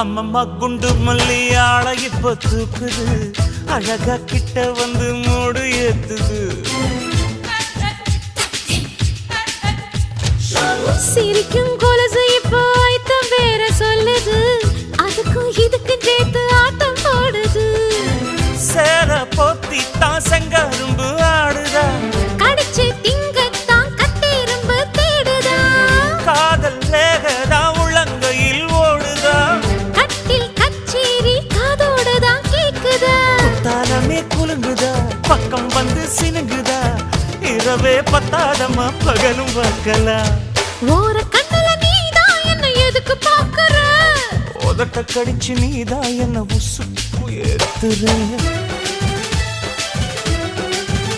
அம்மம்மா குண்டு மல்லி ஆள இப்ப தூக்குது அழகா கிட்ட வந்து மூடு ஏத்துது சிரிக்கும் கொலுசு இப்போ ஐத்தம் வேற சொல்லுது அதுக்கும் இதுக்கு சேர்த்து ஆட்டம் போடுது சேர போத்தி தான் செங்கரும்பு ஆடுதா கடிச்சு திங்கத்தான் கட்டெரும்பு தேடுதா காதல் வேகதா உள்ளங்கையில் ஓடுதா கட்டில் கச்சேரி காதோடுதான் கேக்குதா தாளமே குலுங்குதா பக்கம் வந்து சினுங்குதா இரவே பத்தாதமா பகலும் பார்க்கலாம் ஓர கண்ணுல நீதான் என்ன எதுக்கு பாக்குற உதட்ட கடிச்சு நீதான் என்ன உசுப்பு ஏத்துற